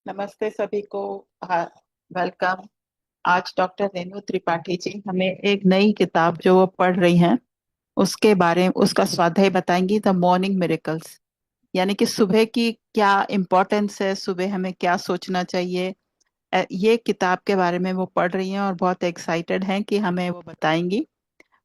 नमस्ते सभी को। वेलकम। आज डॉक्टर रेणु त्रिपाठी जी हमें एक नई किताब जो वो पढ़ रही हैं उसके बारे में उसका स्वाध्याय बताएंगी, द मॉर्निंग मिरेकल्स। यानी कि सुबह की क्या इम्पोर्टेंस है, सुबह हमें क्या सोचना चाहिए। ये किताब के बारे में वो पढ़ रही हैं और बहुत एक्साइटेड हैं कि हमें वो बताएंगी।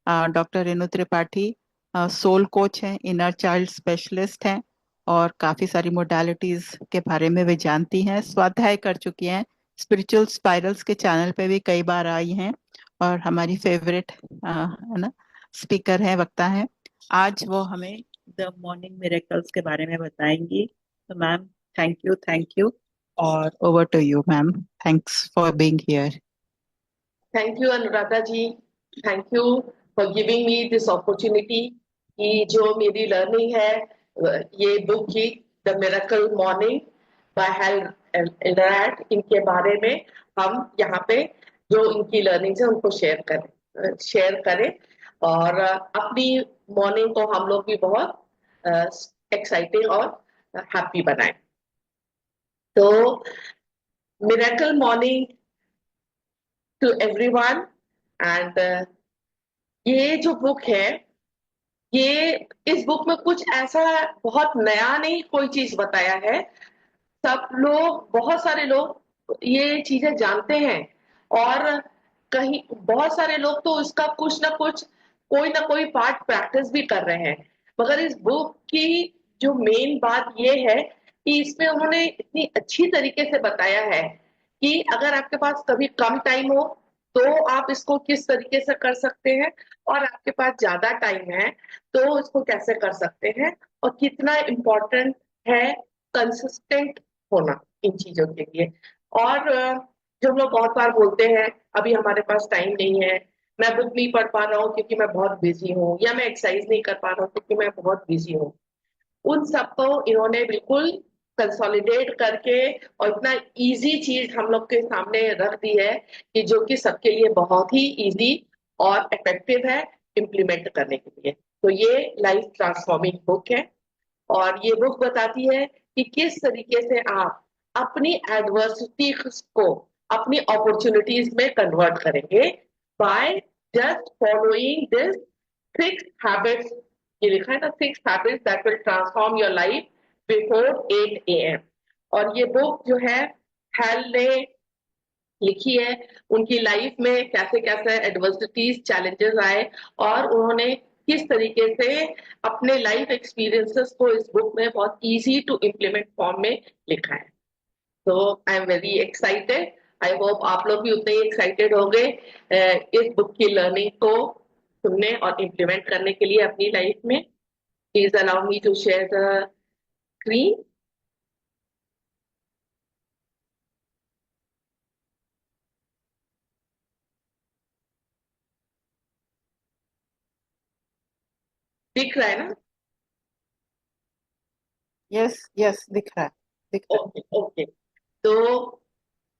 Doctor Renu Tripathi soul coach हैं, इनर चाइल्ड स्पेशलिस्ट हैं और काफी सारी मोडालिटीज के बारे में वे जानती हैं, स्वाध्याय कर चुकी हैं। स्पिरिचुअल स्पाइरल्स के चैनल पे भी कई बार आई हैं और हमारी फेवरेट है ना स्पीकर हैं, वक्ता हैं। आज वो हमें द मॉर्निंग मिरेकल्स के बारे में बताएंगी। तो मैम, थैंक यू और over to you ma'am. Thanks for being here. Thank you Anuradha ji. Thank you for giving me this opportunity कि जो मेरी लर्निंग है ये बुक की the miracle morning by Hal Elrod, इनके बारे में हम यहाँ पे जो इनकी लर्निंग है उनको शेयर करें और अपनी मॉर्निंग को हम लोग भी बहुत एक्साइटिंग और हैप्पी बनाएं। तो miracle morning to everyone and ये जो बुक है, ये इस बुक में कुछ ऐसा बहुत नया नहीं कोई चीज बताया है। सब लोग, बहुत सारे लोग ये चीजें जानते हैं और कहीं बहुत सारे लोग तो इसका कुछ ना कोई पार्ट प्रैक्टिस भी कर रहे हैं। मगर इस बुक की जो मेन बात ये है कि इसमें उन्होंने इतनी अच्छी तरीके से बताया है कि अगर आपके पास कभी कम टाइम हो तो आप इसको किस तरीके से कर सकते हैं, और आपके पास ज्यादा टाइम है तो इसको कैसे कर सकते हैं, और कितना इम्पोर्टेंट है कंसिस्टेंट होना इन चीजों के लिए। और जो हम लोग बहुत बार बोलते हैं अभी हमारे पास टाइम नहीं है, मैं बुक नहीं पढ़ पा रहा हूँ क्योंकि मैं बहुत बिजी हूँ, या मैं एक्सरसाइज नहीं कर पा रहा हूँ क्योंकि मैं बहुत बिजी हूँ, उन सबको इन्होंने बिल्कुल कंसोलिडेट करके और इतना इजी चीज हम लोग के सामने रख दी है कि जो कि सबके लिए बहुत ही इजी और इफेक्टिव है इम्प्लीमेंट करने के लिए। तो ये लाइफ ट्रांसफॉर्मिंग बुक है और ये बुक बताती है कि किस तरीके से आप अपनी एडवर्सिटीज को अपनी अपॉर्चुनिटीज में कन्वर्ट करेंगे by just following this 6 habits. ये लिखा है ना, 6 habits that will transform your life before 8 AM। और ये बुक जो है हेल ने लिखी है, उनकी लाइफ में कैसे कैसे एडवर्सिटीज चैलेंजेस आए और उन्होंने किस तरीके से अपने लाइफ एक्सपीरियंसेस को इस बुक में बहुत इजी टू इम्प्लीमेंट फॉर्म में लिखा है। तो I am very excited. I hope आप लोग भी उतने ही एक्साइटेड होंगे इस बुक की लर्निंग को सुनने और इम्प्लीमेंट करने के लिए अपनी लाइफ में। Please allow me to share the screen. दिख रहा है ना? यस यस, दिख रहा है, दिख रहा ओके ओके। तो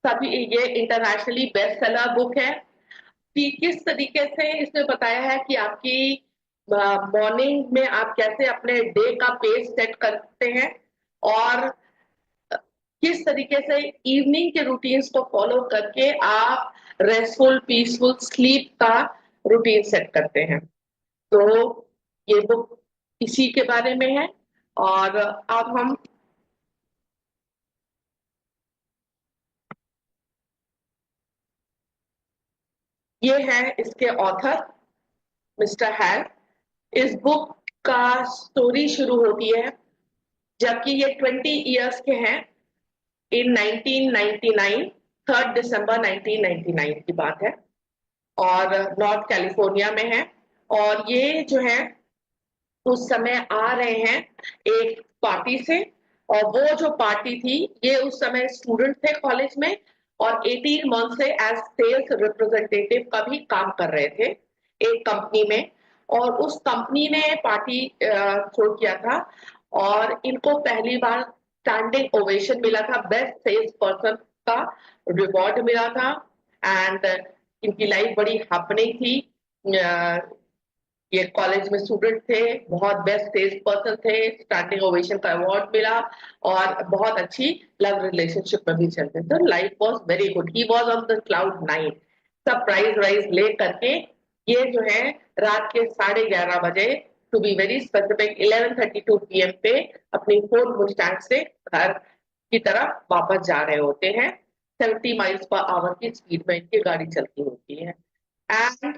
सभी, ये इंटरनेशनली बेस्ट सेलर बुक है कि किस तरीके से इसमें बताया है कि आपकी मॉर्निंग में आप कैसे अपने डे का पेस सेट करते हैं और किस तरीके से इवनिंग के रूटीन्स को फॉलो करके आप रेस्टफुल पीसफुल स्लीप का रूटीन सेट करते हैं। तो ये बुक इसी के बारे में है। और अब हम, ये है इसके ऑथर मिस्टर हैल। इस बुक का स्टोरी शुरू होती है जबकि ये 20 इयर्स के हैं, इन 1999, 3 दिसंबर 1999 की बात है, और नॉर्थ कैलिफोर्निया में है। और ये जो है उस समय आ रहे हैं एक पार्टी से, और वो जो पार्टी थी, ये उस समय स्टूडेंट थे कॉलेज में और 18 मंथ से एज सेल्स रिप्रेजेंटेटिव का भी काम कर रहे थे एक कंपनी में। और उस कंपनी ने पार्टी थ्रो किया था और इनको पहली बार स्टैंडिंग ओवेशन मिला था, बेस्ट सेल्स पर्सन का रिवॉर्ड मिला था। एंड इनकी लाइफ बड़ी हैपनिंग थी। ये कॉलेज में स्टूडेंट थे, बहुत बेस्ट सेल्स पर्सन थे, स्टैंडिंग ओवेशन का अवार्ड मिला और बहुत अच्छी लव रिलेशनशिप में भी चलते थे। Life was very good, he was on the cloud 9। सब प्राइज वाइज ले करके ये जो है रात के 11:30 बजे, to be very specific 11:32 PM पे अपनी फोर्ड मुस्टैंग से घर की तरफ वापस जा रहे होते हैं। 70 माइल्स पर आवर की स्पीड में इनकी गाड़ी चलती होती है एंड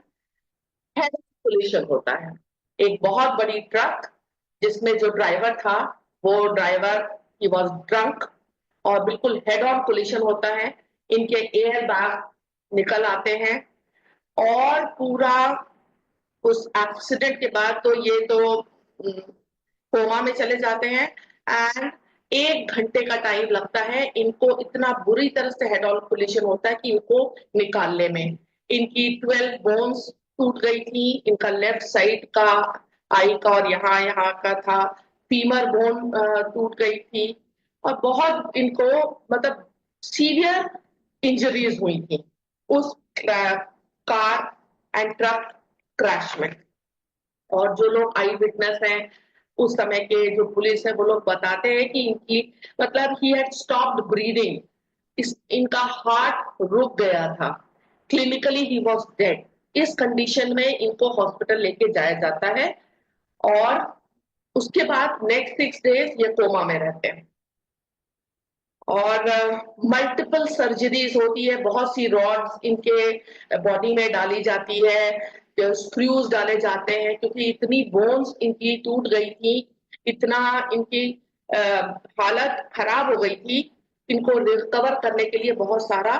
कोलिशन होता है। एक बहुत बड़ी ट्रक जिसमें जो ड्राइवर था, वो ड्राइवर ही वॉज ड्रंक और बिल्कुल हेड ऑन कोलिशन होता है। इनके एयर बैग निकल आते हैं और पूरा उस एक्सीडेंट के बाद तो ये तो कोमा में चले जाते हैं एंड 1 घंटे का टाइम लगता है इनको, इतना बुरी तरह से हेड ऑन कोलिशन होता है कि इनको निकालने में। इनकी 12 बोन्स टूट गई थी, इनका लेफ्ट साइड का आई का और यहाँ यहाँ का था, फीमर बोन टूट गई थी और बहुत इनको मतलब सीवियर इंजरीज हुई थी उस कार एंड ट्रक क्रैश में। और जो लोग आई विटनेस हैं उस समय के, जो पुलिस है, वो लोग बताते हैं कि इनकी मतलब ही हैड स्टॉप्ड ब्रीदिंग, इनका हार्ट रुक गया था, क्लिनिकली ही वाज डेड। इस कंडीशन में इनको हॉस्पिटल लेके जाया जाता है और उसके बाद नेक्स्ट 6 डेज ये कोमा में रहते हैं और मल्टीपल सर्जरीज होती है, बहुत सी रॉड्स इनके बॉडी में डाली जाती है, स्क्रूज डाले जाते हैं क्योंकि इतनी बोन्स इनकी टूट गई थी, इतना इनकी हालत खराब हो गई थी, इनको रिकवर करने के लिए बहुत सारा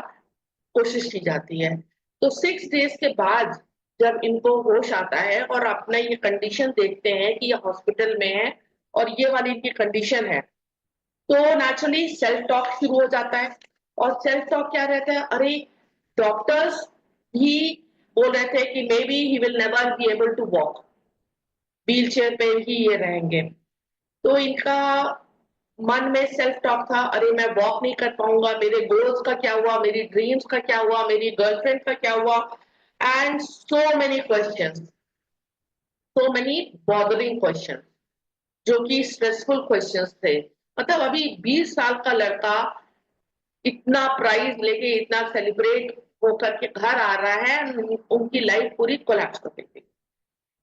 कोशिश की जाती है। तो 6 डेज के बाद जब इनको होश आता है और अपना ये कंडीशन देखते हैं कि ये हॉस्पिटल में है और ये वाली इनकी कंडीशन है, तो नेचुरली सेल्फ टॉक शुरू हो जाता है। और सेल्फ टॉक क्या रहता है, अरे डॉक्टर्स भी बोल रहे थे कि maybe he will never be able to walk, wheelchair पे ही ये रहेंगे। तो इनका मन में सेल्फ टॉक था, अरे मैं वॉक नहीं कर पाऊंगा, मेरे गोल्स का क्या हुआ, मेरी ड्रीम्स का क्या हुआ, मेरी गर्लफ्रेंड का क्या हुआ, and so many questions, so many bothering question, जो कि स्ट्रेसफुल क्वेश्चंस थे। मतलब अभी 20 साल का लड़का इतना प्राइज लेके इतना सेलिब्रेट होकर के घर आ रहा है, उनकी लाइफ पूरी कोलैप्स कर गई।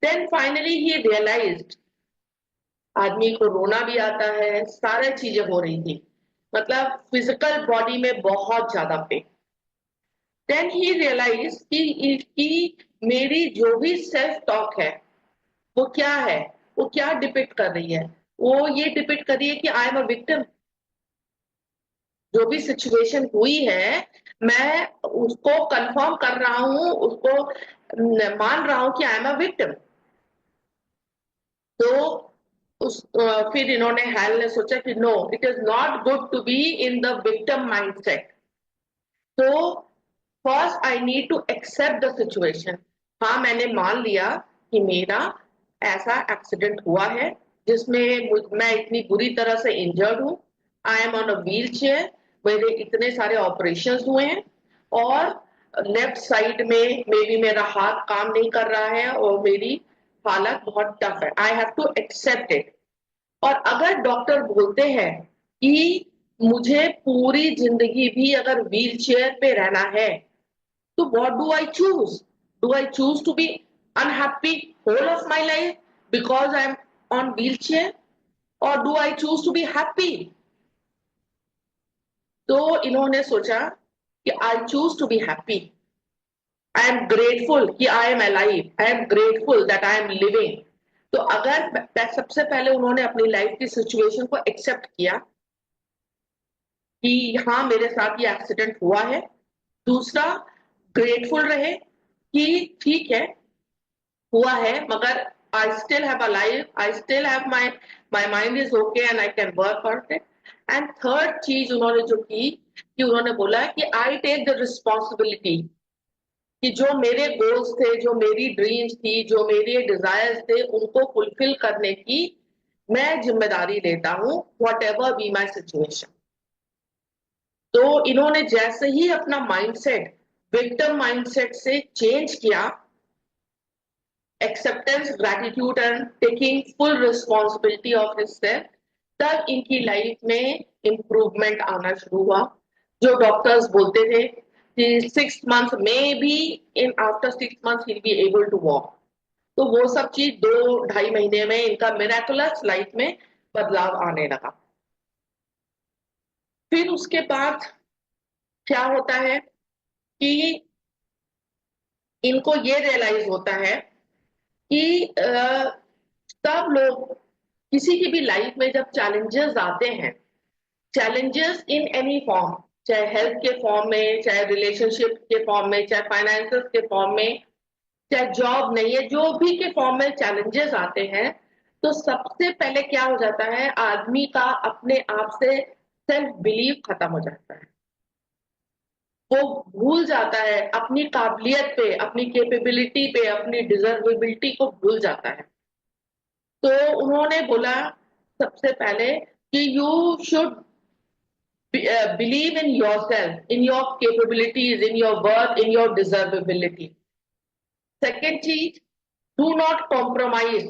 देन फाइनली ही रियलाइज्ड, आदमी को रोना भी आता है, सारी चीजें हो रही थी, मतलब फिजिकल बॉडी में बहुत ज्यादा पेन। देन ही रियलाइज कि मेरी जो भी सेल्फ टॉक है वो क्या है, वो क्या डिपिक्ट कर रही है, वो ये डिपिक्ट कर रही है कि आई एम अ विक्टिम। जो भी सिचुएशन हुई है मैं उसको कंफर्म कर रहा हूं, उसको मान रहा हूं कि आई एम अ विक्टिम। तो फिर इन्होंने हैल ने सोचा कि no, it is not good to be in the victim mindset. तो first I need to accept the situation. हाँ, मैंने मान लिया कि मेरा ऐसा एक्सीडेंट हुआ है जिसमें मैं इतनी बुरी तरह से इंजर्ड हूं, आई am on a wheel chair, मेरे इतने सारे ऑपरेशन हुए हैं और लेफ्ट साइड में मे बी मेरा हाथ काम नहीं कर रहा है और मेरी हालत बहुत टफ है, I have to accept it. और अगर डॉक्टर बोलते हैं कि मुझे पूरी जिंदगी भी अगर व्हील चेयर पे रहना है, तो what do I choose? Do I choose to be unhappy whole of my life because I am on wheelchair, और do I choose to be happy? तो इन्होंने सोचा कि I choose to be happy, I am grateful कि I am alive, I am grateful that I am living. तो अगर सबसे पहले उन्होंने अपनी लाइफ की सिचुएशन को एक्सेप्ट किया कि हाँ मेरे साथ ये एक्सीडेंट हुआ है। दूसरा, ग्रेटफुल रहे कि ठीक है हुआ है मगर I still have a life, I still have my mind is okay and I can work on it. And third चीज उन्होंने जो की कि उन्होंने बोला कि आई टेक द रिस्पॉन्सिबिलिटी, कि जो मेरे गोल्स थे, जो मेरी ड्रीम्स थी, जो मेरे डिजायर्स थे, उनको फुलफिल करने की मैं जिम्मेदारी लेता हूं, what ever be my situation. तो इन्होंने जैसे ही अपना माइंडसेट विक्टिम माइंडसेट से चेंज किया acceptance, gratitude and taking full responsibility of himself, तब इनकी लाइफ में इम्प्रूवमेंट आना शुरू हुआ। जो डॉक्टर्स बोलते थे कि 6 months में भी, in after 6 months he be able to walk, तो वो सब चीज 2-2.5 महीने में इनका मिराकुलस लाइफ में बदलाव आने लगा। फिर उसके बाद क्या होता है कि इनको ये रियलाइज होता है कि सब लोग, किसी की भी लाइफ में जब चैलेंजेस आते हैं, चैलेंजेस इन एनी फॉर्म, चाहे हेल्थ के फॉर्म में, चाहे रिलेशनशिप के फॉर्म में, चाहे फाइनेंसेस के फॉर्म में, चाहे जॉब नहीं है, जो भी के फॉर्म में चैलेंजेस आते हैं, तो सबसे पहले क्या हो जाता है, आदमी का अपने आप से सेल्फ बिलीव खत्म हो जाता है। वो भूल जाता है अपनी काबिलियत पे, अपनी कैपेबिलिटी पे, अपनी डिजर्वेबिलिटी को भूल जाता है। तो उन्होंने बोला सबसे पहले कि you should believe in yourself, in your capabilities, in your worth, in your deservability. Second चीज, do not compromise,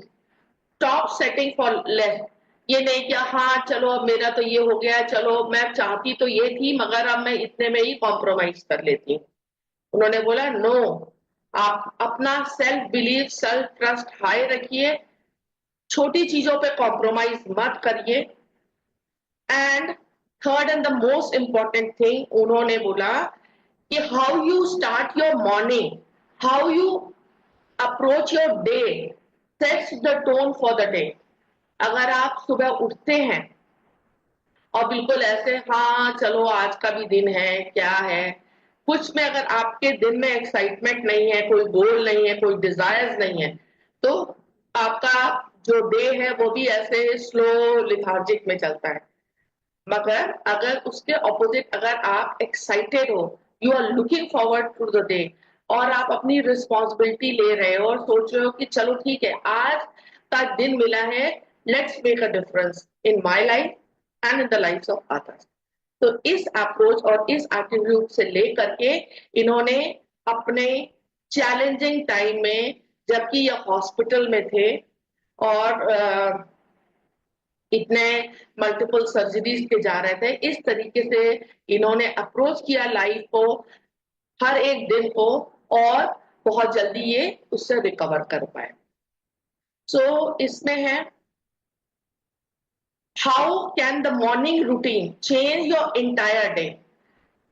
stop setting for less। ये नहीं कि हाँ चलो अब मेरा तो ये हो गया, चलो मैं चाहती तो ये थी मगर अब मैं इतने में ही कॉम्प्रोमाइज कर लेती हूँ। उन्होंने बोला नो, आप अपना self believe, self trust high रखिए, छोटी चीजों पे कॉम्प्रोमाइज मत करिए। And third and the most important thing उन्होंने बोला कि how you start your morning, how you approach your day sets the tone for the day. अगर आप सुबह उठते हैं और बिल्कुल ऐसे हाँ चलो आज का भी दिन है, क्या है, कुछ में अगर आपके दिन में एक्साइटमेंट नहीं है, कोई गोल नहीं है, कोई डिजायर्स नहीं है, तो आपका जो डे है वो भी ऐसे स्लो लिथार्जिक में चलता है। मगर अगर उसके ऑपोजिट, अगर आप एक्साइटेड हो, you are looking forward to the day, और आप अपनी रिस्पॉन्सिबिलिटी ले रहे हो और सोच रहे हो कि चलो ठीक है आज का दिन मिला है, let's make a difference in my life and in the life of others. तो इस अप्रोच और इस एटीट्यूड से लेकर के इन्होंने अपने चैलेंजिंग टाइम में, जबकि ये हॉस्पिटल में थे और इतने मल्टीपल सर्जरीज के जा रहे थे, इस तरीके से इन्होंने अप्रोच किया लाइफ को, हर एक दिन को, और बहुत जल्दी ये उससे रिकवर कर पाए। सो इसमें है how can the morning routine change your entire day.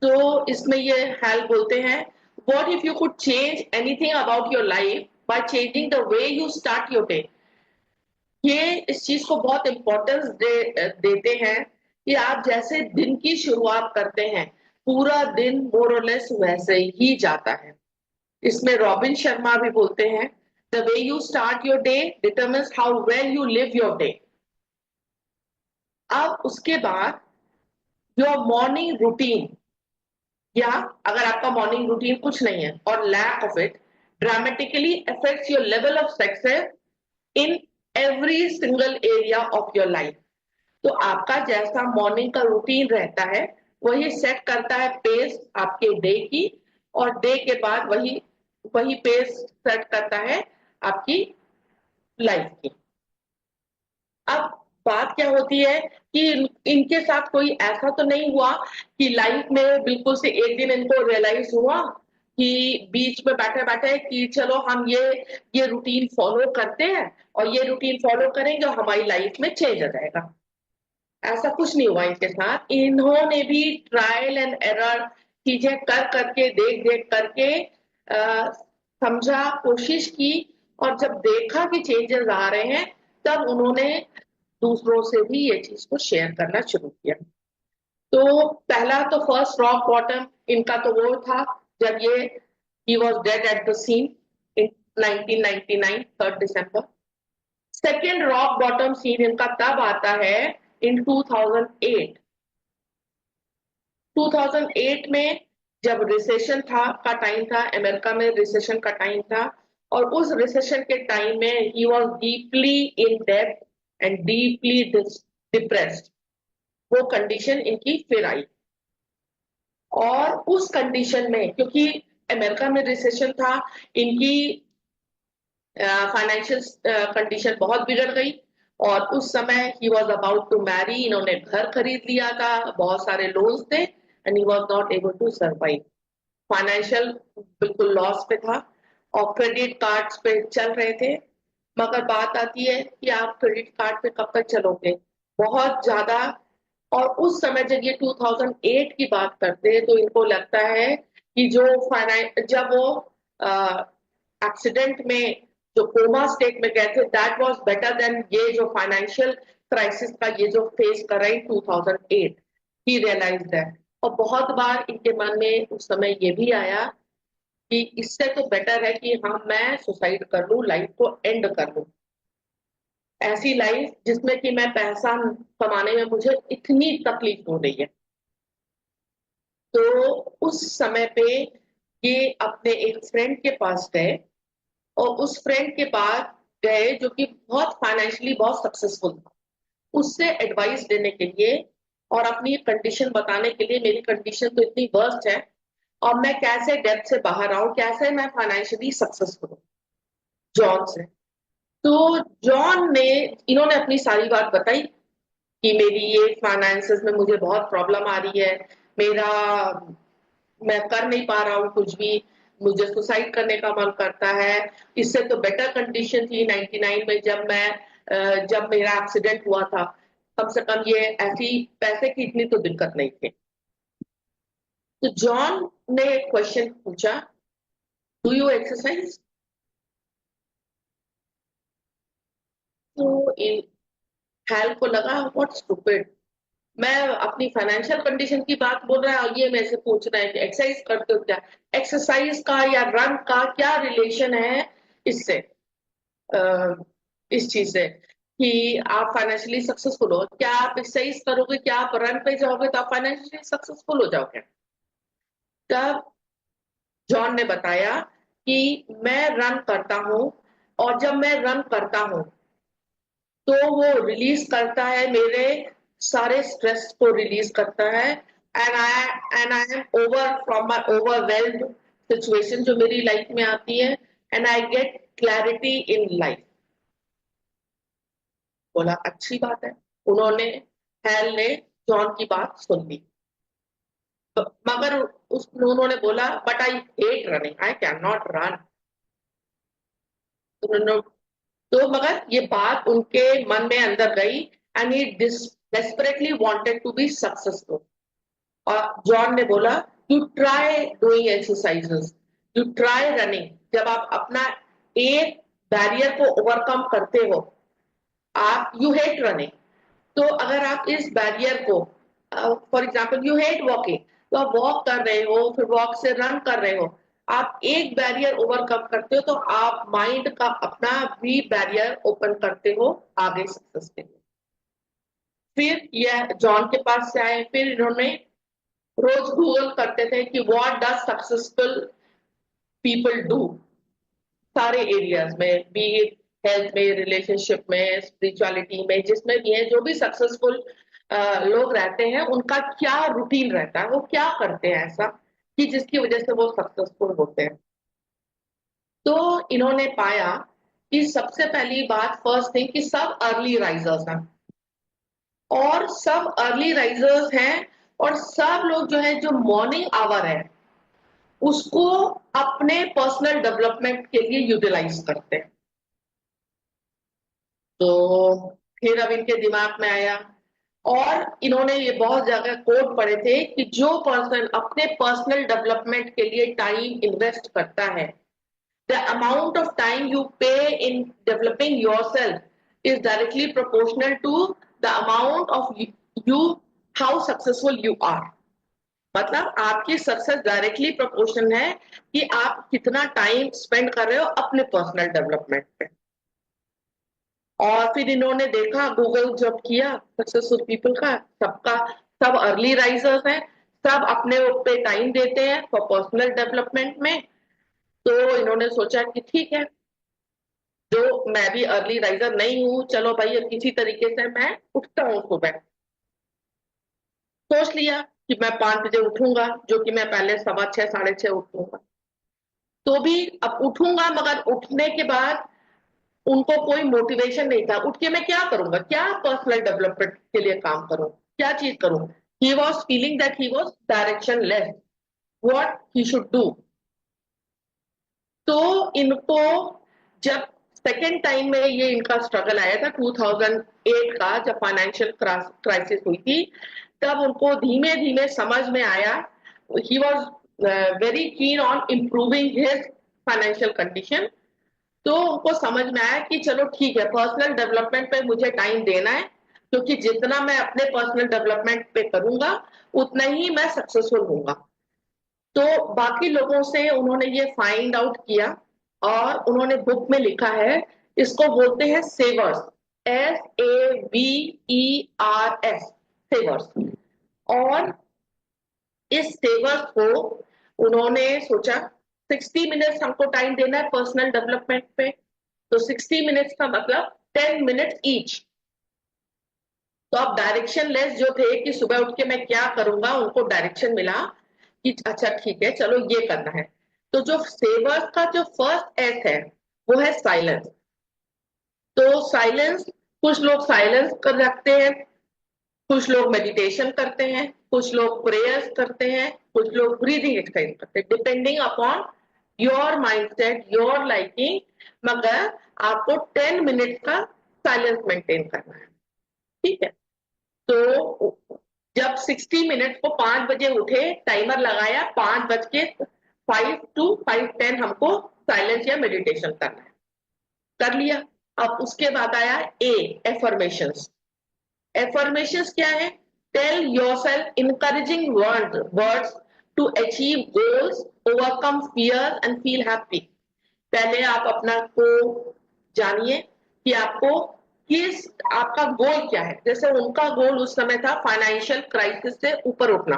तो इसमें ये हेल्प बोलते हैं, what if you could change anything about your life by changing the way you start your day. ये इस चीज को बहुत इंपॉर्टेंस देते हैं कि आप जैसे दिन की शुरुआत करते हैं, पूरा दिन मोर और लेस वैसे ही जाता है। इसमें रॉबिन शर्मा भी बोलते हैं, the way you start your day determines how well you live your day. अब उसके बाद योर मॉर्निंग रूटीन, या अगर आपका मॉर्निंग रूटीन कुछ नहीं है और lack of it dramatically affects your level of success in every single area of your life. तो आपका जैसा मॉर्निंग का रूटीन रहता है वही सेट करता है पेस आपके डे की, और डे के बाद वही वही पेस सेट करता है आपकी लाइफ की। अब बात क्या होती है कि इनके साथ कोई ऐसा तो नहीं हुआ कि लाइफ में बिल्कुल से एक दिन इनको रियलाइज हुआ कि बीच में बैठे बैठे कि चलो हम ये रूटीन फॉलो करते हैं और ये रूटीन फॉलो करेंगे और हमारी लाइफ में चेंज आ जाएगा। ऐसा कुछ नहीं हुआ इनके साथ। इन्होंने भी ट्रायल एंड एरर चीजें कर करके, देख देख करके समझा, कोशिश की, और जब देखा कि चेंजेस आ रहे हैं तब उन्होंने दूसरों से भी ये चीज को शेयर करना शुरू किया। तो पहला तो फर्स्ट रॉक बॉटम इनका तो वो था जब ये he was dead at the scene in 1999 3 दिसंबर। सेकेंड रॉक बॉटम सीन इनका तब आता है इन 2008। 2008 में जब रिसेशन था का टाइम था, अमेरिका में रिसेशन का टाइम था, और उस रिसेशन के टाइम में ही वाज डीपली इन डेब्ट एंड डीपली डिप्रेस्ड। वो कंडीशन इनकी फिर आई, और उस कंडीशन में क्योंकि अमेरिका में रिसेशन था, इनकी फाइनेंशियल कंडीशन बहुत बिगड़ गई, और उस समय he was about to marry, इन्होंने घर खरीद लिया था, बहुत सारे लोन्स थे, and he was not able to survive. Financial बिल्कुल लॉस पे था, और क्रेडिट कार्ड्स पे चल रहे थे। मगर बात आती है कि आप क्रेडिट कार्ड पे कब तक चलोगे, बहुत ज्यादा। और उस समय जब ये 2008 की बात करते हैं तो इनको लगता है कि जो फाइनेंस, जब वो एक्सीडेंट में जो कोमा स्टेट में गए थे, दैट वाज बेटर देन ये जो फाइनेंशियल क्राइसिस का ये जो फेस कर रहे हैं 2008, ही रियलाइज दैट। और बहुत बार इनके मन में उस समय ये भी आया कि इससे तो बेटर है कि हाँ मैं सुसाइड कर लूं, लाइफ को एंड कर लूं, ऐसी लाइफ जिसमें कि मैं पैसा कमाने में मुझे इतनी तकलीफ हो रही है। तो उस समय पे ये अपने एक फ्रेंड के पास गए, और उस फ्रेंड के पास गए जो कि बहुत फाइनेंशियली बहुत सक्सेसफुल था, उससे एडवाइस लेने के लिए और अपनी कंडीशन बताने के लिए, मेरी कंडीशन तो इतनी वर्स्ट है और मैं कैसे डेब्ट से बाहर आऊं, कैसे मैं फाइनेंशियली सक्सेसफुल हूँ, जॉन से। तो जॉन ने, इन्होंने अपनी सारी बात बताई कि मेरी ये फाइनेंसेस में मुझे बहुत प्रॉब्लम आ रही है, मेरा, मैं कर नहीं पा रहा हूँ कुछ भी, मुझे सुसाइड करने का मन करता है। इससे तो बेटर कंडीशन थी 99 में, जब मेरा एक्सीडेंट हुआ था, कम से कम ये ऐसी पैसे की इतनी तो दिक्कत नहीं थी। तो जॉन ने एक क्वेश्चन पूछा, डू यू एक्सरसाइज? तो हेल को लगा व्हाट स्टूपिड, मैं अपनी फाइनेंशियल कंडीशन की बात बोल रहा है और ये मेरे से पूछ रहा है कि एक्सरसाइज करते हो क्या? एक्सरसाइज का या रन का क्या रिलेशन है इससे, अ, इस चीज से कि आप फाइनेंशियली सक्सेसफुल हो? क्या आप एक्सरसाइज करोगे, क्या आप रन पे जाओगे तो आप फाइनेंशियली सक्सेसफुल हो जाओगे? तब जॉन ने बताया कि मैं रन करता हूं, और जब मैं रन करता हूं तो वो रिलीज करता है, मेरे सारे स्ट्रेस को रिलीज करता है, and I am over from my overwhelmed situation जो मेरी लाइफ में आती है, and I get clarity in life. बोला अच्छी बात है। उन्होंने, हैल ने जॉन की बात सुन ली, मगर उन्होंने बोला but I hate running, I can not run. तो मगर ये बात उनके मन में अंदर गई, and he desperately wanted to be successful. और जॉन ने बोला you try doing exercises, you try running. जब आप अपना एक बैरियर को ओवरकम करते हो, आप, यू हेट रनिंग, तो अगर आप इस बैरियर को, for example you hate walking, तो आप वॉक कर रहे हो, फिर वॉक से रन कर रहे हो, आप एक बैरियर ओवरकम करते हो तो आप माइंड का अपना भी बैरियर ओपन करते हो आगे सक्सेस के लिए। फिर यह जॉन के पास से आए, फिर इन्होंने रोज गूगल करते थे कि what does successful people do, सारे एरियाज में, बी इट हेल्थ में, रिलेशनशिप में, स्पिरिचुअलिटी में, जिसमें भी है, जो भी सक्सेसफुल लोग रहते हैं उनका क्या रूटीन रहता है, वो क्या करते हैं ऐसा कि जिसकी वजह से वो सक्सेसफुल होते हैं। तो इन्होंने पाया कि सबसे पहली बात, फर्स्ट थिंग, कि सब अर्ली राइजर्स हैं, और सब अर्ली राइजर्स हैं, और सब लोग जो है, जो मॉर्निंग आवर है उसको अपने पर्सनल डेवलपमेंट के लिए यूटिलाइज करते हैं। तो फिर अब इनके दिमाग में आया, और इन्होंने ये बहुत जगह कोट पढ़े थे कि जो पर्सन अपने पर्सनल डेवलपमेंट के लिए टाइम इन्वेस्ट करता है, the amount of time you pay in developing yourself is directly proportional to the amount of you, how successful you are. मतलब आपकी सक्सेस डायरेक्टली प्रोपोर्शनल है कि आप कितना टाइम स्पेंड कर रहे हो अपने पर्सनल डेवलपमेंट पे। और फिर इन्होंने देखा, गूगल जब किया सक्सेसफुल पीपल का, सबका, सब अर्ली राइजर्स हैं, सब अपने पे टाइम देते हैं फॉर पर्सनल डेवलपमेंट में। तो इन्होंने सोचा कि ठीक है, जो मैं भी अर्ली राइजर नहीं हूं, चलो भाई अब किसी तरीके से मैं उठता हूँ सुबह। सोच लिया कि मैं 5 बजे उठूंगा, जो कि मैं पहले 6:15 6:30 उठूंगा। तो भी अब उठूंगा, मगर उठने के बाद उनको कोई मोटिवेशन नहीं था, उठ के मैं क्या करूंगा, क्या पर्सनल डेवलपमेंट के लिए काम करूं, क्या चीज करूं। He was feeling that he was direction less what he should do. तो इनको जब सेकेंड टाइम में ये इनका स्ट्रगल आया था 2008 का, जब फाइनेंशियल क्राइसिस हुई थी, तब उनको धीमे धीमे समझ में आया, he was very keen on improving his financial condition. तो उनको समझ में आया कि चलो ठीक है, पर्सनल डेवलपमेंट पे मुझे टाइम देना है, क्योंकि जितना मैं अपने पर्सनल डेवलपमेंट पे करूंगा उतना ही मैं सक्सेसफुल होऊंगा। तो बाकी लोगों से उन्होंने ये फाइंड आउट किया और उन्होंने बुक में लिखा है, इसको बोलते हैं सेवर्स, SAVERS, सेवर्स। और इस सेवर्स को उन्होंने सोचा 60 मिनट्स हमको टाइम देना है पर्सनल डेवलपमेंट पे, तो 60 मिनट्स का मतलब 10 मिनट्स ईच। तो अब डायरेक्शन लेस जो थे कि सुबह उठ के मैं क्या करूंगा, उनको डायरेक्शन मिला कि अच्छा ठीक है चलो ये करना है। तो जो सेवर्स का जो फर्स्ट एस है वो है साइलेंस। तो साइलेंस, कुछ लोग साइलेंस कर रखते हैं, कुछ लोग मेडिटेशन करते हैं, कुछ लोग प्रेयर्स करते हैं, कुछ लोग ब्रीदिंग एक्सरसाइज करते हैं, depending upon your mindset, your liking. मगर आपको 10 मिनट का साइलेंस मेंटेन करना है, ठीक है। तो जब 60 मिनट को 5 बजे उठे, टाइमर लगाया, 5 बज के 5 to 5:10 हमको साइलेंस या मेडिटेशन करना है, कर लिया। अब उसके बाद आया ए, एफर्मेशंस। एफर्मेशंस क्या है? Tell yourself encouraging words to achieve goals, overcome fear and feel happy. पहले आप अपना को जानिए कि आपको किस, आपका गोल क्या है। जैसे उनका गोल उस समय था फाइनेंशियल क्राइसिस से ऊपर उठना,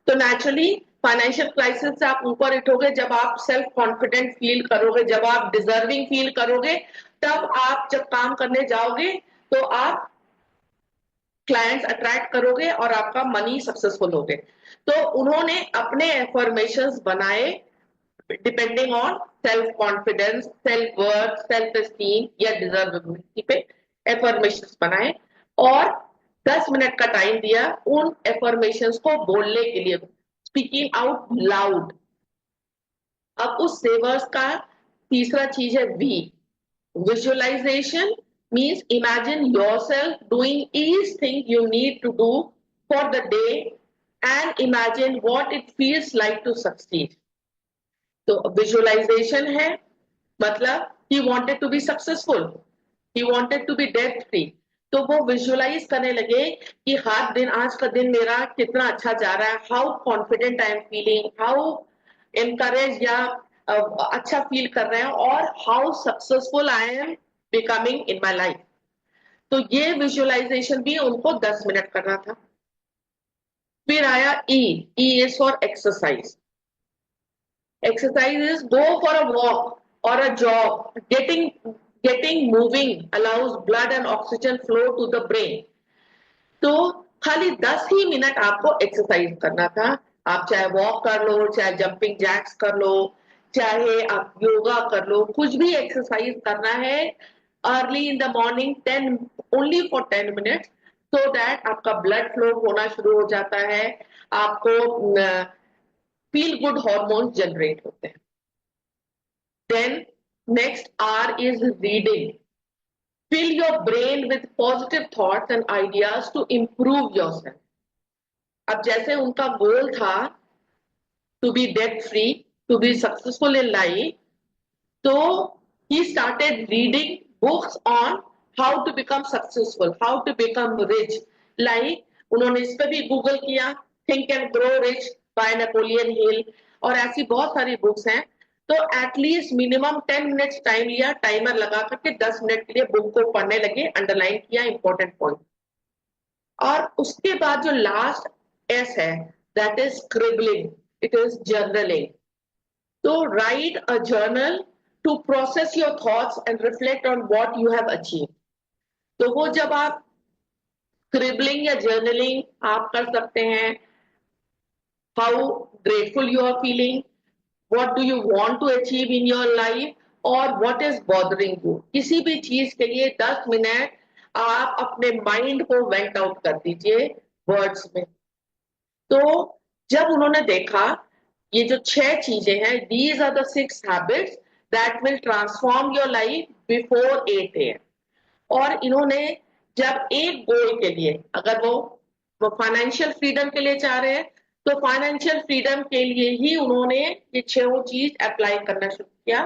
तो नेचुरली फाइनेंशियल क्राइसिस से आप ऊपर उठोगे जब आप सेल्फ कॉन्फिडेंट फील करोगे, जब आप डिजर्विंग फील करोगे, तब आप जब काम करने जाओगे तो आप क्लाइंट्स अट्रैक्ट करोगे और आपका मनी सक्सेसफुल होगे। तो उन्होंने अपने एफर्मेशंस बनाए depending on self confidence, self worth, self esteem या डिजर्वेबिलिटी पे एफर्मेशंस बनाए, और 10 मिनट का टाइम दिया उन एफर्मेशंस को बोलने के लिए, स्पीकिंग आउट लाउड। अब उस सेवर्स का तीसरा चीज है V, visualization. Means imagine yourself doing each thing you need to do for the day and imagine what it feels like to succeed. तो विजुअलाइजेशन है, मतलब he wanted to be successful, he wanted to be debt free. तो वो visualise करने लगे कि हर दिन, आज का दिन मेरा कितना अच्छा जा रहा है, how confident I am feeling, how encourage या अच्छा फील कर रहे हैं, और how successful I am becoming in my life. तो ये विजुअलाइजेशन भी उनको 10 मिनट करना था। फिर आया E, E is for exercise. Exercise is go for a walk or a jog. Getting moving allows blood and oxygen flow to the brain. तो खाली 10 ही मिनट आपको एक्सरसाइज करना था। आप चाहे वॉक कर लो, चाहे जंपिंग जैक्स कर लो, चाहे आप योगा कर लो, कुछ भी एक्सरसाइज करना है early in the morning, 10, only for 10 minutes, so that आपका ब्लड फ्लो होना शुरू हो जाता है, आपको फील गुड हॉर्मोन्स जनरेट होते हैं। Then next R is reading. Fill your brain with positive thoughts and ideas to improve yourself. अब जैसे उनका गोल था to be debt free, to be successful in life, so he started reading books on how to become successful, how to become rich. Like उन्होंने इस पे भी Google किया, think and grow rich by Napoleon Hill, और ऐसी बहुत सारी books हैं। तो एटलीस्ट मिनिमम 10 मिनट्स टाइम लिया, टाइमर लगा करके 10 मिनट के लिए बुक को पढ़ने लगे, अंडरलाइन किया इंपॉर्टेंट पॉइंट। और उसके बाद जो लास्ट एस है, that is scribbling, it is journaling. तो write a journal to process your thoughts and reflect on what you have achieve. तो वो जब आप स्क्रिबलिंग या जर्नलिंग आप कर सकते हैं, how grateful you are feeling, what do you want to achieve in your life, और व्हाट इज बॉदरिंग यू। किसी भी चीज के लिए 10 मिनट आप अपने माइंड को वेंट आउट कर दीजिए वर्ड्स में। तो जब उन्होंने देखा ये जो 6 चीजें हैं, these are the 6 habits that will transform your life before 8 AM। और इन्होंने जब एक गोल के लिए, अगर वो फाइनेंशियल फ्रीडम के लिए चाह रहे हैं, तो फाइनेंशियल फ्रीडम के लिए ही उन्होंने ये 6 चीज अप्लाई करना शुरू किया।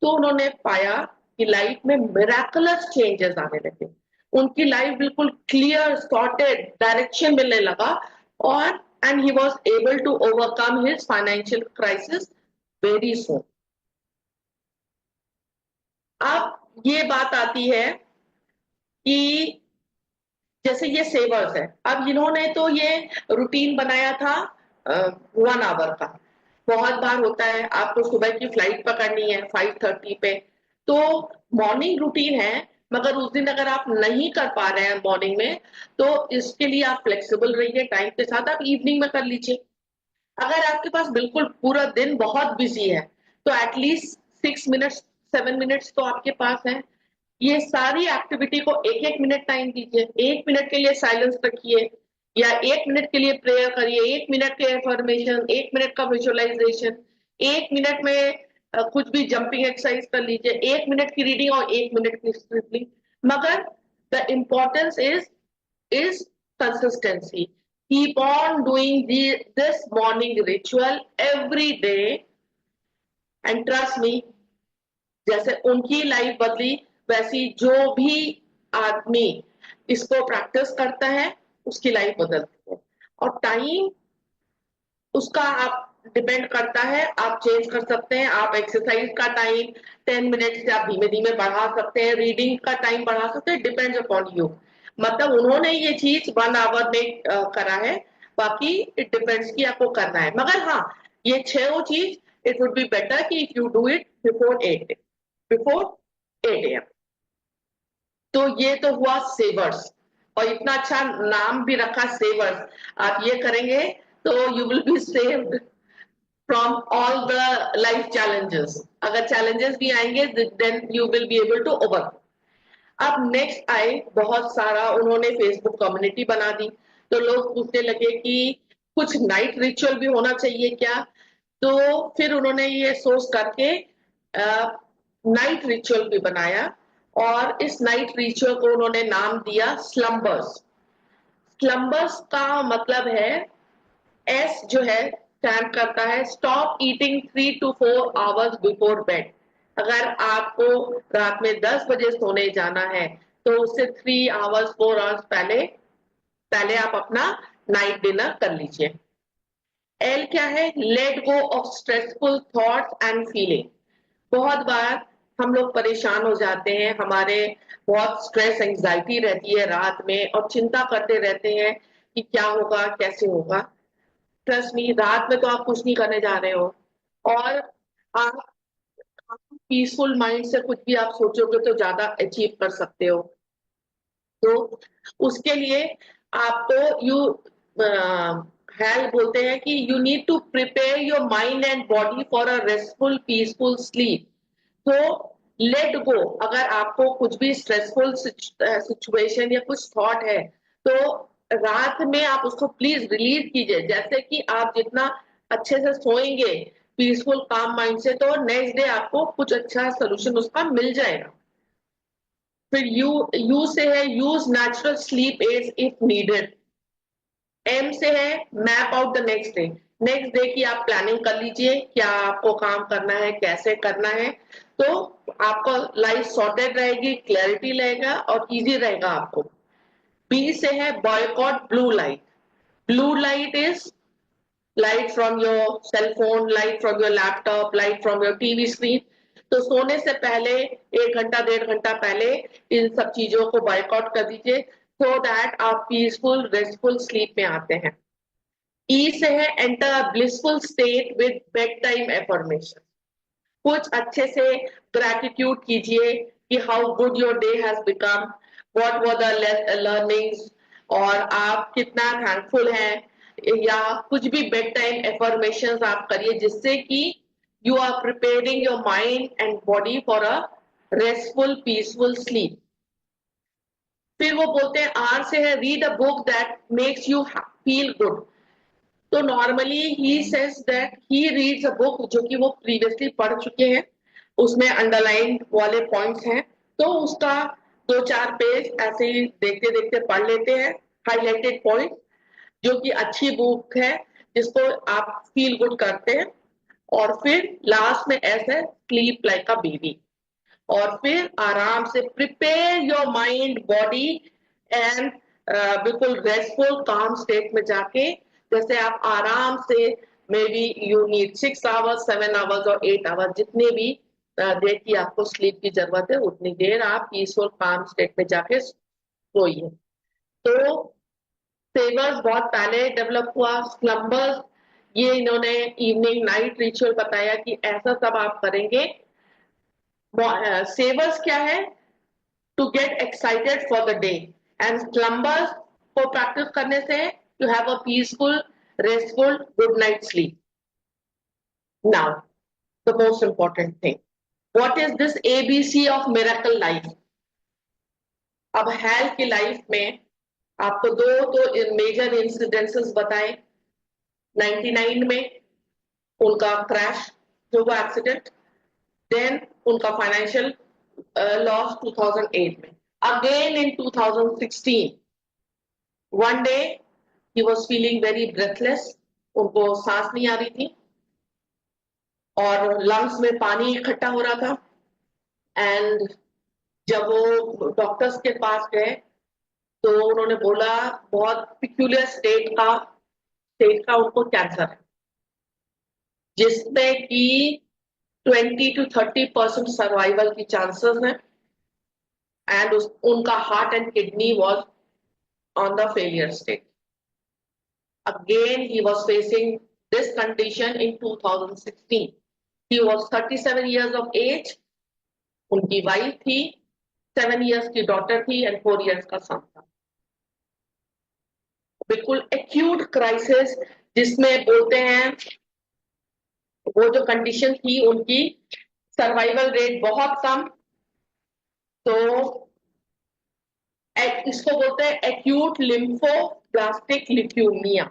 तो उन्होंने पाया कि लाइफ में मिराकुलस चेंजेस आने लगे। उनकी लाइफ बिल्कुल क्लियर सॉर्टेड डायरेक्शन मिलने लगा, और and he was able to overcome his financial crisis very soon. अब ये बात आती है कि जैसे ये सेवर्स है, अब इन्होंने तो ये रूटीन बनाया था 1 आवर का। बहुत बार होता है आपको सुबह की फ्लाइट पकड़नी है 5:30 पे, तो मॉर्निंग रूटीन है, मगर उस दिन अगर आप नहीं कर पा रहे हैं मॉर्निंग में, तो इसके लिए आप फ्लेक्सिबल रहिए टाइम के साथ, आप इवनिंग में कर लीजिए। अगर आपके पास बिल्कुल पूरा दिन बहुत बिजी है, तो एटलीस्ट 6 मिनट्स 7 मिनट्स तो आपके पास है। ये सारी एक्टिविटी को 1-1 मिनट टाइम दीजिए। 1 मिनट के लिए साइलेंस रखिए, या 1 मिनट के लिए प्रेयर करिए, 1 मिनट के एफर्मेशन, 1 मिनट का विजुअलाइजेशन, 1 मिनट में कुछ भी जंपिंग एक्सरसाइज कर लीजिए, 1 मिनट की रीडिंग और 1 मिनट की स्क्रिप्टिंग। मगर the importance is consistency. Keep on doing this morning ritual every day, and trust me, जैसे उनकी लाइफ बदली, वैसी जो भी आदमी इसको प्रैक्टिस करता है उसकी लाइफ बदलती है। और टाइम उसका आप डिपेंड करता है, आप चेंज कर सकते हैं। आप एक्सरसाइज का टाइम 10 मिनट से आप धीमे धीमे बढ़ा सकते हैं, रीडिंग का टाइम बढ़ा सकते हैं, डिपेंड्स अपॉन यू। मतलब उन्होंने ये चीज 1 आवर में करा है, बाकी इट डिपेंड्स कि आपको करना है। मगर हाँ, ये 6 चीज इट वुड बी बेटर कि if you do it before 8 AM। तो ये तो हुआ सेवर्स, और इतना अच्छा नाम भी रखा सेवर्स। आप ये करेंगे तो you will be saved from all the life challenges. अगर चैलेंजेस भी आएंगे then you will be able to over. अब नेक्स्ट आए, बहुत सारा उन्होंने फेसबुक कम्युनिटी बना दी। तो लोग पूछने लगे कि कुछ नाइट रिचुअल भी होना चाहिए क्या। तो फिर उन्होंने ये सोच करके नाइट रिचुअल भी बनाया, और इस नाइट रिचुअल को उन्होंने नाम दिया स्लम्बर्स। स्लम्बर्स का मतलब है, एस जो है स्टैंड करता है stop eating 3 to 4 hours before bed. अगर आपको रात में 10 बजे सोने जाना है, तो उससे 3 hours 4 hours पहले पहले आप अपना नाइट डिनर कर लीजिए। एल क्या है, let go of stressful thoughts and feeling. बहुत बार हम लोग परेशान हो जाते हैं, हमारे बहुत स्ट्रेस एंजाइटी रहती है रात में, और चिंता करते रहते हैं कि क्या होगा कैसे होगा। ट्रस्ट मी, रात में तो आप कुछ नहीं करने जा रहे हो, और आप पीसफुल माइंड से कुछ भी आप सोचोगे तो ज्यादा अचीव कर सकते हो। तो उसके लिए आपको यू हेल्प बोलते हैं कि you need to prepare your mind and body for a restful peaceful sleep. तो लेट गो, अगर आपको कुछ भी स्ट्रेसफुल सिचुएशन या कुछ थॉट है, तो रात में आप उसको प्लीज रिलीज कीजिए। जैसे कि आप जितना अच्छे से सोएंगे पीसफुल काम माइंड से, तो नेक्स्ट डे आपको कुछ अच्छा सोल्यूशन उसका मिल जाएगा। फिर यू से है use natural sleep aids if needed. M से है map out the next day. Next day की आप प्लानिंग कर लीजिए, क्या आपको काम करना है, कैसे करना है। तो आपका लाइफ सॉर्टेड रहेगी, क्लैरिटी रहेगा और इजी रहेगा आपको। बी से है boycott blue light. Blue light is light from your cell phone, light from your laptop, light from your TV screen. तो सोने से पहले 1 घंटा 1.5 घंटा पहले इन सब चीजों को बॉयकॉट कर दीजिए, सो दैट आप पीसफुल रेस्टफुल स्लीप में आते हैं। ई से है enter blissful state with bed time affirmation. कुछ अच्छे से ग्रैटिट्यूड कीजिए कि how good your day has become, what were the learnings, और आप कितना थैंकफुल हैं। या कुछ भी बेड टाइम एफर्मेशन आप करिए जिससे कि you are preparing your mind and body for a restful, peaceful sleep. फिर वो बोलते हैं आर से है read a book that makes you feel good. तो normally he says that he reads a book जो कि वो प्रीवियसली पढ़ चुके हैं, उसमें अंडरलाइन वाले पॉइंट्स हैं, तो उसका 2-4 पेज ऐसे ही देखते देखते पढ़ लेते हैं, हाईलाइटेड पॉइंट, जो कि अच्छी बुक है जिसको आप फील गुड करते हैं. और फिर लास्ट में ऐसे स्लीप लाइक अ बेबी. और फिर आराम से prepare your mind body and बिल्कुल रेस्टफुल काम स्टेट में जाके, जैसे आप आराम से may be you need 6 hours 7 hours और 8 आवर्स, जितने भी देर की आपको स्लीप की जरूरत है उतनी देर आप पीसफुल काम स्टेट में जाके सोइए. तो सेवर्स बहुत पहले डेवलप हुआ. स्लम्बर्स ये इन्होंने इवनिंग नाइट रिचुअल बताया कि ऐसा सब आप करेंगे. सेवर्स क्या है? To get excited for the day. And slumbers को प्रैक्टिस करने से to have a peaceful restful good night sleep. Now the most important thing, what is this ABC of miracle life? अब हेल्थ की life में आपको दो major incidences बताए. 99 में उनका क्रैश जो वो एक्सीडेंट, देन उनका फाइनेंशियल लॉस 2008 में. Again in 2016 one day he was feeling very breathless, उनको सांस नहीं आ रही थी और लंग्स में पानी इकट्ठा हो रहा था. एंड जब वो डॉक्टर्स के पास गए तो उन्होंने बोला बहुत पिक्यूलियर स्टेट का उनको कैंसर है, जिसमें कि 20 to 30% सर्वाइवल की चांसेस हैं. एंड उनका heart and kidney was on the failure state. Again, he was facing this condition in 2016. He was 37 years of age. उनकी वाइफ थी, 7 years की डॉटर थी एंड 4 years का सन था. बिल्कुल एक्यूट क्राइसिस, जिसमें बोलते हैं वो जो कंडीशन थी उनकी सर्वाइवल रेट बहुत कम. तो इसको बोलते हैं एक्यूट लिम्फोब्लास्टिक ल्यूकेमिया.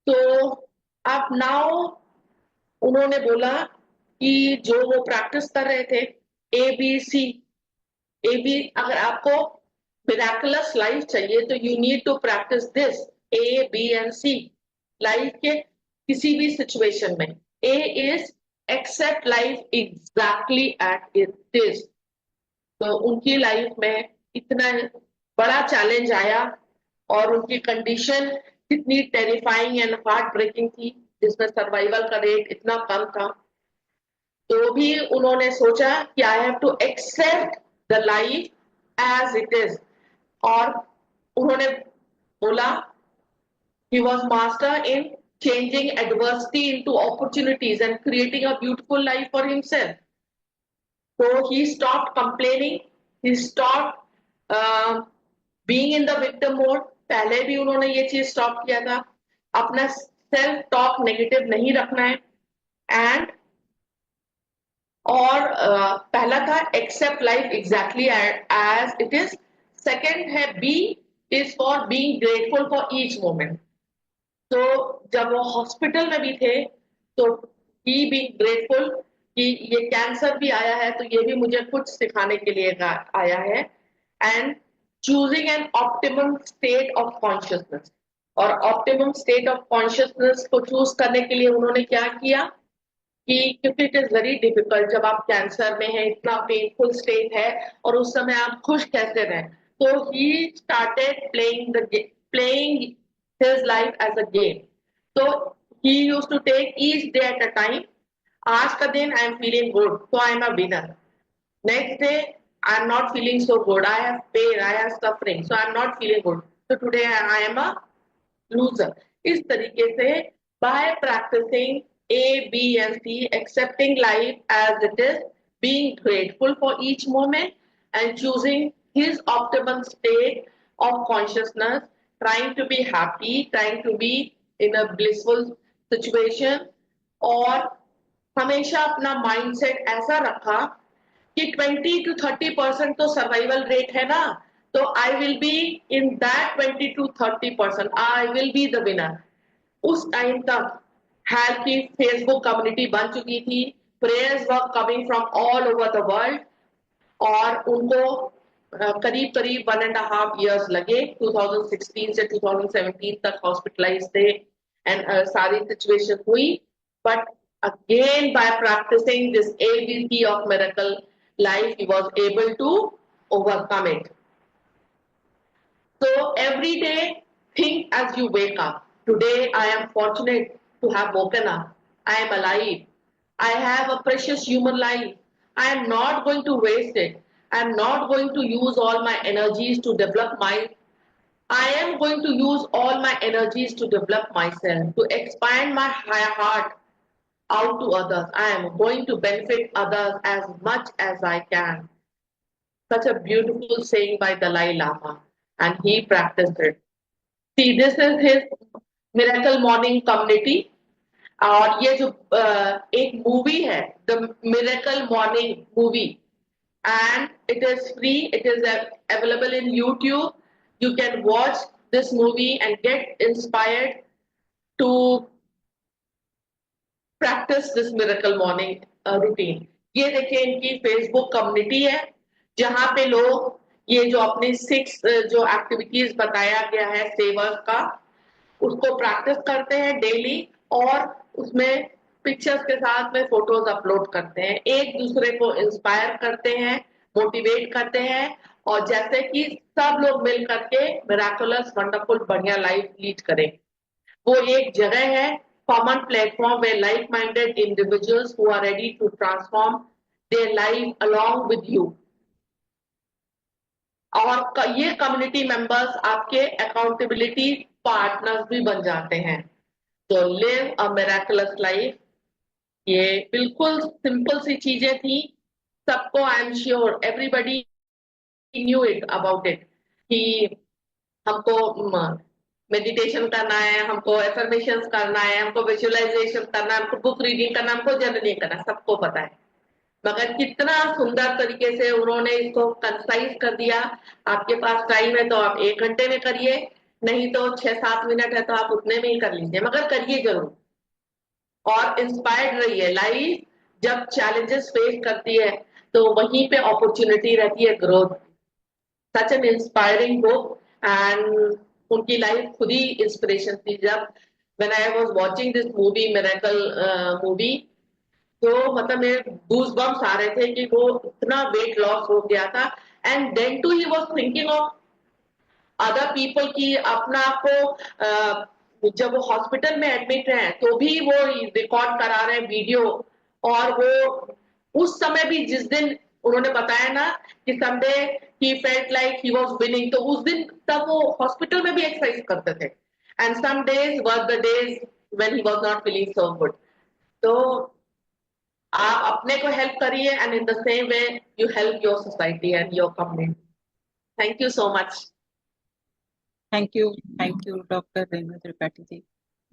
तो अब नाउ उन्होंने बोला कि जो वो प्रैक्टिस कर रहे थे एबीसी, अगर आपको मिराकुलस लाइफ चाहिए तो you need to practice this A B and C. Life के किसी भी सिचुएशन में A is accept life exactly at it is. तो उनकी लाइफ में इतना बड़ा चैलेंज आया और उनकी कंडीशन कितनी टेरिफाइंग एंड हार्ट ब्रेकिंग थी, जिसमें सर्वाइवल का रेट इतना कम था. तो भी उन्होंने सोचा कि I have to accept the life as it is. और उन्होंने बोला he was master in changing adversity into opportunities and creating a beautiful life for himself. So he stopped complaining, he stopped being in the victim mode. पहले भी उन्होंने ये चीज stop किया था. अपना सेल्फ टॉक नेगेटिव नहीं रखना है. एंड और पहला था accept life exactly as it is. Second है B is for being grateful for each moment. तो जब वो हॉस्पिटल में भी थे तो ही बी ग्रेटफुल कि ये कैंसर भी आया है तो ये भी मुझे कुछ सिखाने के लिए आया है. And choosing an optimum state of consciousness. और ऑप्टिमम स्टेट ऑफ कॉन्शियसनेस को चूज करने के लिए उन्होंने क्या किया कि क्योंकि इट इज वेरी डिफिकल्ट, जब आप कैंसर में हैं इतना पेनफुल स्टेट है और उस समय आप खुश कैसे रहें. तो he started playing his life as a game. So he used to take each day at a time. आज का दिन I am feeling good, so I am a winner. Next day I am not feeling so good. I have pain, I have suffering, so I am not feeling good. So today I am a loser. इस तरीके से by practicing A, B and C, accepting life as it is, being grateful for each moment and choosing his optimal state of consciousness, trying to be happy, trying to be in a blissful situation, और हमेशा अपना mindset ऐसा रखा कि 20 to 30% तो survival rate है ना, तो I will be in that 20 to 30%, I will be the winner. उस टाइम तक हेल्थ की फेसबुक कम्युनिटी बन चुकी थी, prayers were coming from all over the world, और उनको करीब करीब 1.5 years लगे, 2016 से 2017 तक हॉस्पिटलाइज थे, एंड सारी सिचुएशन हुई, but again by practicing this ABC of miracle life, he was able to overcome it. So every day, think as you wake up. Today, I am fortunate to have woken up. I am alive. I have a precious human life. I am not going to waste it. I am not going to use all my energies to develop my. I am going to use all my energies to develop myself, to expand my higher heart out to others. I am going to benefit others as much as I can. Such a beautiful saying by Dalai Lama, and he practiced it. See, this is his Miracle Morning Community, और ये जो एक movie है, the miracle morning movie, and it is free, it is available in YouTube. You can watch this movie and get inspired to practice this miracle morning routine. ये देखिए इनकी Facebook community है, जहां पे लोग ये जो अपनी 6 जो एक्टिविटीज बताया गया है सेवर्स का, उसको प्रैक्टिस करते हैं डेली, और उसमें पिक्चर्स के साथ में फोटोज अपलोड करते हैं, एक दूसरे को इंस्पायर करते हैं, मोटिवेट करते हैं, और जैसे कि सब लोग मिल करके मिराकुलस वंडरफुल बढ़िया लाइफ लीड करें। वो एक जगह है, common platform where like-minded individuals who are ready to transform their life along with you, और ये कम्युनिटी मेंबर्स आपके अकाउंटेबिलिटी पार्टनर्स भी बन जाते हैं। तो लिव अ मिराकुलस लाइफ, ये बिल्कुल सिंपल सी चीजें थी, सबको, I am sure everybody knew it about it, कि हमको मेडिटेशन करना है, हमको एफर्मेशन करना है, हमको विजुअलाइजेशन करना है, हमको बुक रीडिंग करना, हमको जर्नलिंग करना, सबको पता है, मगर कितना सुंदर तरीके से उन्होंने इसको कंसाइज कर दिया। आपके पास टाइम है तो आप 1 घंटे में करिए, नहीं तो 6-7 मिनट है तो आप उतने में ही कर लीजिए, मगर करिए जरूर, और इंस्पायर्ड रहिए। लाइफ जब चैलेंजेस फेस करती है तो वहीं पे अपॉर्चुनिटी रहती है growth. Such an inspiring book, and उनकी लाइफ खुद ही इंस्पिरेशन थी। जब when I was watching this movie miracle movie, तो मतलब मेरे गूज बम्स आ रहे थे कि वो इतना वेट लॉस हो गया था, and then to he was thinking of other people, की अपना को जब वो हॉस्पिटल में एडमिट है तो भी वो रिकॉर्ड करा रहे हैं वीडियो, और वो उस समय भी जिस दिन उन्होंने बताया ना कि Sunday he felt like he was winning, तो उस दिन तब वो हॉस्पिटल में भी एक्सरसाइज करते थे, and some days were the days when he was not feeling so good. तो आप अपने को हेल्प करिए, and in the same way you help your society and your community. Thank you so much. Thank you doctor Renu Tripathi ji.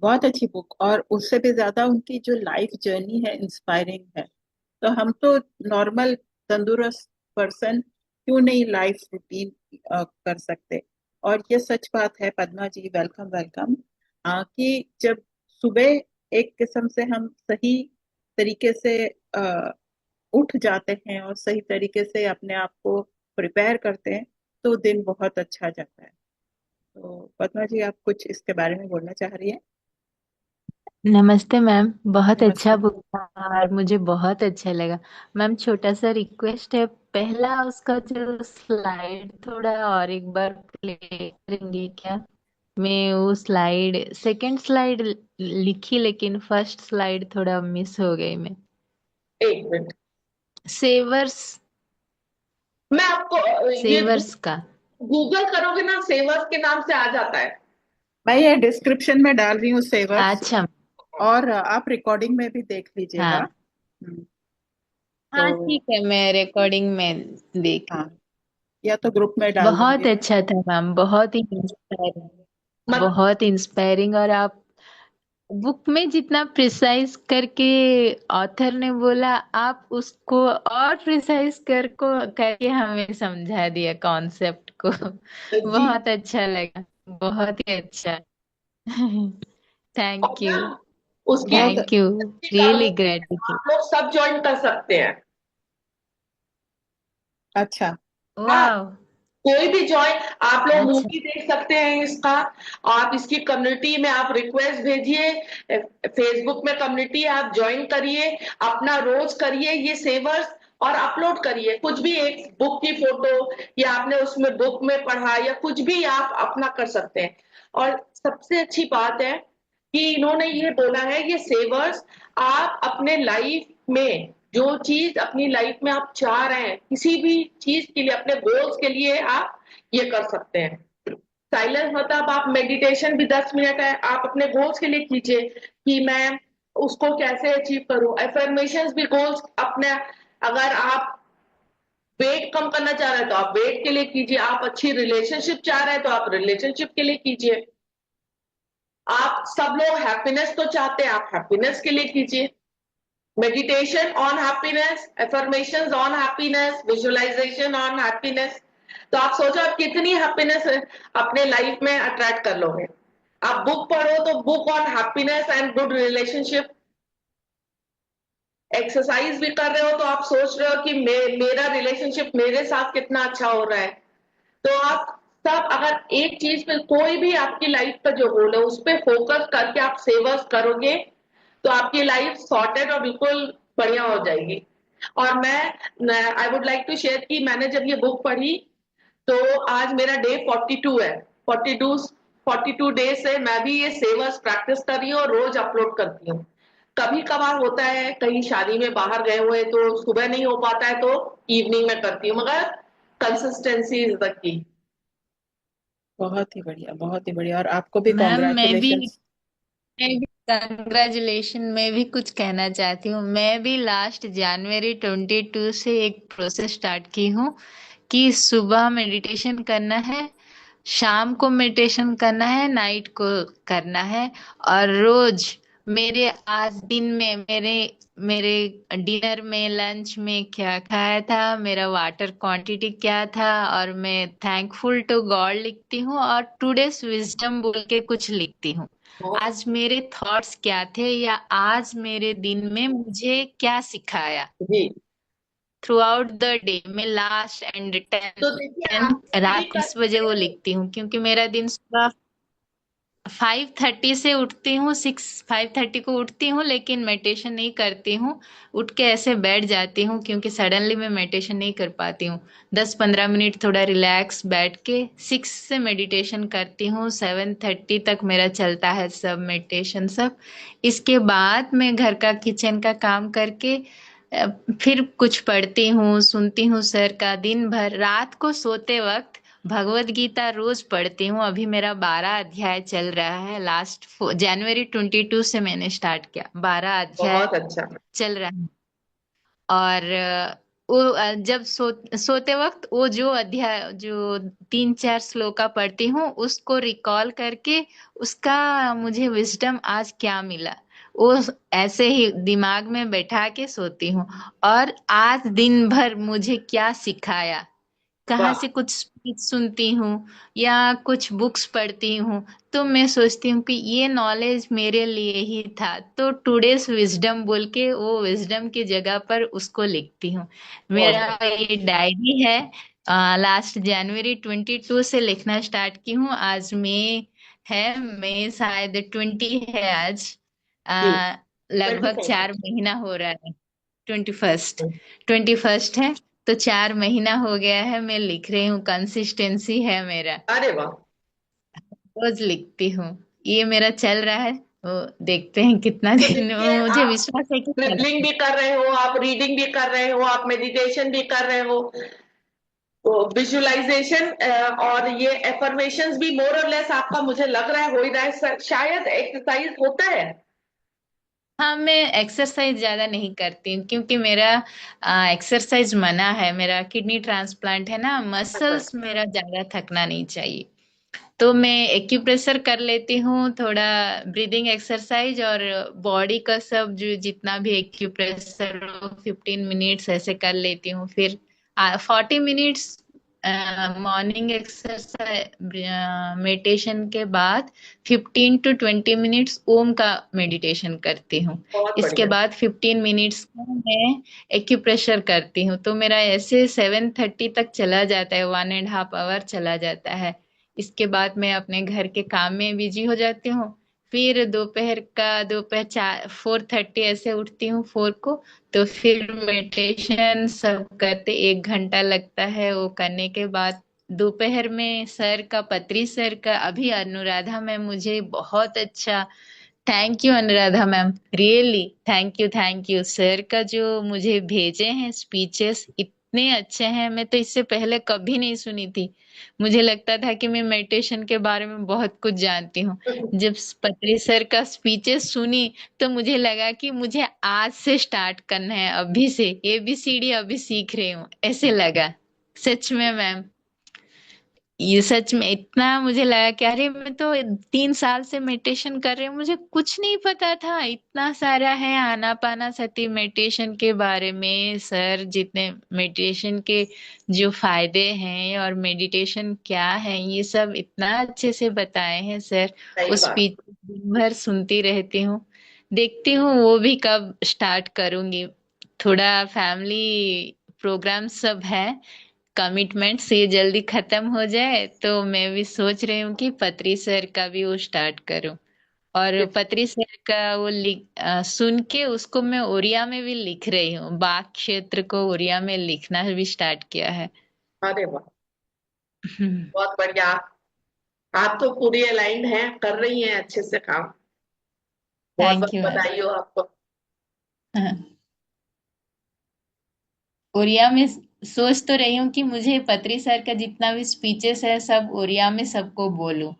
बहुत अच्छी book, और उससे भी ज्यादा उनकी जो लाइफ जर्नी है इंस्पायरिंग है। तो हम तो नॉर्मल तंदुरुस्त पर्सन क्यों नहीं लाइफ रूटीन कर सकते। और ये सच बात है पद्मा जी, वेलकम वेलकम, कि जब सुबह एक किस्म से हम सही तरीके से उठ जाते हैं और सही तरीके से अपने आप को प्रिपेयर करते हैं, तो दिन बहुत अच्छा जाता है। तो पद्मा जी, आप कुछ इसके बारे में बोलना चाह रही हैं? नमस्ते मैम, बहुत अच्छा नमस्ते। बुक था और मुझे बहुत अच्छा लगा। मैम, छोटा सा रिक्वेस्ट है, पहला उसका जो स्लाइड थोड़ा और एक बार प्ले करेंगे क्या? मैं वो स्लाइड, सेकंड स्लाइड लिखी लेकिन फर्स्ट स्लाइड थोड़ा मिस हो गई मैं। एक मिनट, सेवर्स, मैं आपको ये सेवर्स का। गूगल करोगे ना, सेवर्स के नाम से आ जाता है। मैं ये डिस्क्रिप्शन में डाल रही हूँ सेवर्स, अच्छा। और आप रिकॉर्डिंग में भी देख लीजिएगा। हाँ हाँ, तो ठीक है, मैं रिकॉर्डिंग में देख। हाँ, या तो ग्रुप में डाल बहुत दूंगी। अच्छा था मैम, बहुत ही इंस्पायरिंग, मत बहुत इंस्पायरिंग। और आप बुक में जितना प्रिसाइज करके ऑथर ने बोला, आप उसको और प्रिसाइज कर को करके हमें समझा दिया कॉन्सेप्ट को। जी। बहुत अच्छा लगा, बहुत ही अच्छा। और थैंक ना यू। उसकी बहुत थैंक यू। अच्छी रियली कम्युनिटी ग्रेटिट्यूड। आप लोग सब ज्वाइन कर सकते हैं। अच्छा। हाँ, वाह। कोई भी ज्वाइन, आप लोग अच्छा। मूवी देख सकते हैं इसका। आप इसकी कम्युनिटी में आप रिक्वेस्ट भेजिए, फेसबुक में कम्युनिटी आप ज्वाइन करिए, अपना रोज करिए ये सेवर्स, और अपलोड करिए कुछ भी, एक बुक की फोटो या आपने उसमें बुक में पढ़ा या कुछ भी आप अपना कर सकते हैं। और सबसे अच्छी बात है कि इन्होंने ये बोला है, ये सेवर्स आप अपने लाइफ में जो चीज अपनी लाइफ में आप चाह रहे हैं, किसी भी चीज के लिए, अपने गोल्स के लिए आप ये कर सकते हैं। साइलेंस मतलब आप मेडिटेशन भी 10 मिनट है, आप अपने गोल्स के लिए कीजिए कि मैं उसको कैसे अचीव करूं। एफर्मेशंस भी गोल्स अपने, अगर आप वेट कम करना चाह रहे हैं तो आप वेट के लिए कीजिए, आप अच्छी रिलेशनशिप चाह रहे हैं तो आप रिलेशनशिप के लिए कीजिए, आप सब लोग हैप्पीनेस तो चाहते हैं, आप हैप्पीनेस के लिए कीजिए। Meditation on happiness, affirmations on happiness, visualization on happiness. तो आप सोचो आप कितनी हैप्पीनेस अपने लाइफ में अट्रैक्ट कर लोगे। आप बुक पढ़ो तो book on happiness and good relationship. Exercise भी कर रहे हो तो आप सोच रहे हो कि मेरा रिलेशनशिप मेरे साथ कितना अच्छा हो रहा है। तो आप सब अगर एक चीज पे, कोई भी आपकी लाइफ का जो गोल है उस पे फोकस करके आप सेवर्स करोगे तो आपकी लाइफ सॉर्टेड और बिल्कुल बढ़िया हो जाएगी। और मैं I would like to share कि मैंने जब ये बुक पढ़ी तो आज मेरा डे 42 है। 42 42 डेज से मैं भी ये सेवर्स प्रैक्टिस कर रही हूँ और रोज अपलोड करती हूँ। कभी कभार होता है कहीं शादी में बाहर गए हुए तो सुबह नहीं हो पाता है तो इवनिंग में करती हूँ, मगर कंसिस्टेंसी इज द की। बहुत ही बढ़िया, बहुत ही बढ़िया, और आपको भी मैम कॉन्ग्रेचुलेशंस। मैं भी कंग्रेचुलेशन। मैं भी कुछ कहना चाहती हूँ। मैं भी लास्ट जनवरी 22 से एक प्रोसेस स्टार्ट की हूँ कि सुबह मेडिटेशन करना है, शाम को मेडिटेशन करना है, नाइट को करना है। और रोज मेरे आज दिन में मेरे मेरे डिनर में लंच में क्या खाया था, मेरा वाटर क्वांटिटी क्या था, और मैं थैंकफुल टू गॉड लिखती हूँ, और टुडेस विजडम बोल के कुछ लिखती हूँ। आज मेरे थॉट्स क्या थे, या आज मेरे दिन में मुझे क्या सिखाया जी। थ्रू आउट द डे में। लास्ट एंड टेन तो देखिए टेन आप ये भी रात कर 10 बजे वो सकते हैं। लिखती हूँ, क्योंकि मेरा दिन सुबह 5:30 से उठती हूँ। 5:30 को उठती हूँ, लेकिन मेडिटेशन नहीं करती हूँ। उठ के ऐसे बैठ जाती हूँ, क्योंकि सडनली मैं मेडिटेशन नहीं कर पाती हूँ। 10-15 मिनट थोड़ा रिलैक्स बैठ के 6 से मेडिटेशन करती हूँ। 7:30 तक मेरा चलता है सब मेडिटेशन सब। इसके बाद मैं घर का किचन का काम करके अ, फिर कुछ पढ़ती हूँ, सुनती हूँ सर का। दिन भर रात को सोते वक्त भगवत गीता रोज पढ़ती हूँ। अभी मेरा 12 अध्याय चल रहा है। लास्ट जनवरी 22 से मैंने स्टार्ट किया, 12 अध्याय बहुत अच्छा। चल रहा है। और वो जब सोते वक्त वो जो अध्याय, जो 3-4 श्लोका पढ़ती हूँ, उसको रिकॉल करके उसका मुझे विजडम आज क्या मिला, वो ऐसे ही दिमाग में बैठा के सोती हूँ। और आज दिन भर मुझे क्या सिखाया, कहाँ वाह। से कुछ स्पीच सुनती हूँ या कुछ बुक्स पढ़ती हूँ, तो मैं सोचती हूँ कि ये नॉलेज मेरे लिए ही था, तो टुडेस विजडम बोल के वो विजडम की जगह पर उसको लिखती हूँ। बहुत मेरा ये डायरी है। लास्ट जनवरी 22 से लिखना स्टार्ट की हूँ। आज मई है, मई शायद 20 है आज। जी। लगभग 21st। 4 महीना हो रहा है। 21st, 21st है। तो 4 महीना हो गया है मैं लिख रही हूँ। कंसिस्टेंसी है मेरा, अरे वाह। रोज लिखती हूँ। ये मेरा चल रहा है। वो देखते हैं कितना तो दिन। देखिए मुझे आप विश्वास है कि स्क्रिबलिंग चलेगा। भी कर रहे हो, आप रीडिंग भी कर रहे हो, आप मेडिटेशन भी कर रहे हो, तो विजुअलाइजेशन और ये एफर्मेशंस भी मोर और लेस आपका मुझे लग रहा है हो ही रहा है। शायद एक्सरसाइज होता है। हाँ, मैं एक्सरसाइज ज्यादा नहीं करती हूँ, क्योंकि मेरा एक्सरसाइज मना है। मेरा किडनी ट्रांसप्लांट है ना, अच्छा। मसल्स मेरा ज्यादा थकना नहीं चाहिए। तो मैं एक्यूप्रेशर कर लेती हूँ, थोड़ा ब्रीदिंग एक्सरसाइज, और बॉडी का सब जो जितना भी एक्यूप्रेशर 15 मिनट्स ऐसे कर लेती हूँ। फिर 40 मिनट्स मॉर्निंग एक्सरसाइज मेडिटेशन के बाद 15 to 20 मिनट्स ओम का मेडिटेशन करती हूँ। बहुत इसके बढ़िया। बाद 15 मिनट्स का मैं एक्यूप्रेशर करती हूँ। तो मेरा ऐसे 7:30 तक चला जाता है, 1.5 आवर चला जाता है। इसके बाद मैं अपने घर के काम में बिजी हो जाती हूँ। फिर दोपहर 4:30 ऐसे उठती हूँ, 4 को। तो फिर मेडिटेशन सब करते 1 घंटा लगता है। वो करने के बाद दोपहर में पत्री सर का, अभी अनुराधा मैम मुझे बहुत अच्छा, thank you Anuradha ma'am, really thank you sir का जो मुझे भेजे हैं स्पीचेस, इतने अच्छे हैं। मैं तो इससे पहले कभी नहीं सुनी थी। मुझे लगता था कि मैं मेडिटेशन के बारे में बहुत कुछ जानती हूँ। जब पत्री सर का स्पीचेस सुनी तो मुझे लगा कि मुझे आज से स्टार्ट करना है, अभी से ABCD अभी सीख रही हूँ, ऐसे लगा। सच में मैम, ये सच में इतना मुझे लगा कि अरे मैं तो 3 साल से मेडिटेशन कर रही हूँ, मुझे कुछ नहीं पता था। इतना सारा है आनापाना सती मेडिटेशन के बारे में, सर जितने मेडिटेशन के जो फायदे हैं और मेडिटेशन क्या है, ये सब इतना अच्छे से बताए हैं सर। सही उस बात। स्पीच दिन भर सुनती रहती हूँ। देखती हूँ वो भी कब स्टार्ट करूंगी। थोड़ा फैमिली प्रोग्राम सब है, कमिटमेंट से जल्दी खत्म हो जाए तो मैं भी सोच रही हूँ कि पत्री सर का भी वो स्टार्ट करूँ। और पत्री सर का वो सुन के उसको मैं ओरिया में भी लिख रही हूँ, बाग क्षेत्र को ओरिया में लिखना भी स्टार्ट किया है। अरे वाह, बहुत बढ़िया। आप तो पूरी अलाइंड हैं, कर रही हैं अच्छे से काम। बहुत थैंक बहुत यू मैम। बधाई हो आपको। ओरिया में सोच तो रही हूँ कि मुझे पत्री सर का जितना भी स्पीचेस है सब ओरिया में सबको बोलूं।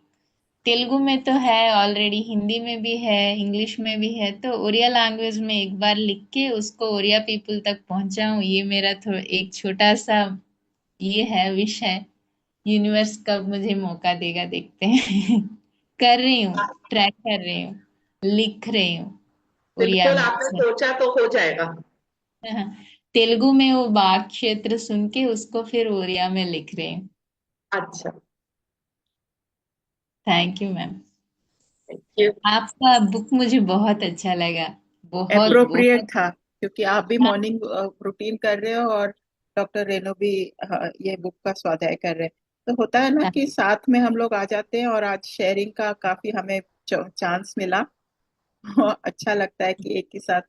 तेलुगु में तो है ऑलरेडी, हिंदी में भी है, इंग्लिश में भी है, तो ओरिया लैंग्वेज में एक बार लिख के उसको ओरिया पीपल तक पहुंचाऊं, ये मेरा थोड़ा एक छोटा सा ये है, विश है। यूनिवर्स कब मुझे मौका देगा, देखते हैं। कर रही हूँ, ट्राई कर रही हूँ, लिख रही हूँ ओरिया बिल्कुल, में। आपने सोचा तो हो जाएगा। तेलुगु में वो बाग क्षेत्र सुन के उसको फिर ओरिया में लिख रही हूँ। अच्छा। Thank you ma'am. ये आपका बुक मुझे बहुत अच्छा लगा, बहुत अप्रोप्रिएट बहुत। था, क्योंकि आप भी हाँ, मॉर्निंग रूटीन कर रहे हो और डॉक्टर रेणु भी ये बुक का स्वाध्याय कर रहे हैं। तो होता है ना हाँ, कि साथ में हम लोग आ जाते हैं, और आज शेयरिंग का काफी हमें चांस मिला। अच्छा लगता है कि एक के साथ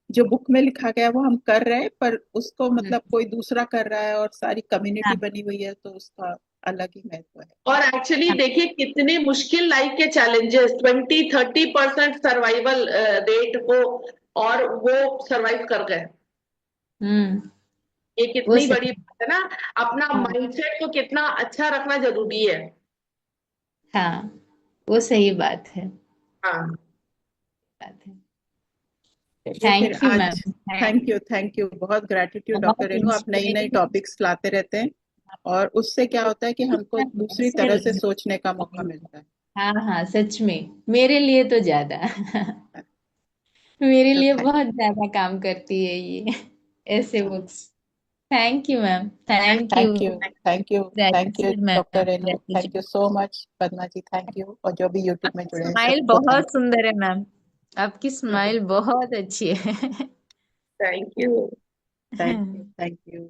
जो बुक में लिखा गया वो हम कर रहे हैं, पर उसको मतलब कोई दूसरा कर रहा है और सारी कम्युनिटी हाँ, बनी हुई है, तो उसका अलग ही महत्व है। और एक्चुअली हाँ। देखिए कितने मुश्किल लाइफ के चैलेंजेस, 20-30% सर्वाइवल रेट को, और वो सर्वाइव कर गए। हम्म। ये वो कितनी बड़ी सही। बात है ना। अपना हाँ, माइंडसेट को कितना अच्छा रखना जरूरी है। हाँ, वो सही बात है, हाँ। बात है। चलिए फिर थैंक यू आज, मैम, थैंक यू, बहुत ग्रेटिट्यूड डॉक्टर बहुत रेनू, आप नई नई इंस्पिरेशन। टॉपिक्स लाते रहते हैं, और उससे क्या होता है कि हमको दूसरी ऐसे तरह से सोचने का मौका मिलता है। हाँ हाँ, सच में मेरे लिए तो ज्यादा। मेरे तो लिए बहुत ज्यादा काम करती है ये ऐसे books. Thank you ma'am, thank you. Thank you, thank you gratitude doctor ma'am, Renu, thank you gratitude. So much Padma ji, thank you, और जो भी यूट्यूब में आपकी जुड़े हैं स्माइल सबको थैंक बहुत सुंदर है मैम, आपकी थैंक स्माइल बहुत अच्छी है। You. Thank you, thank you.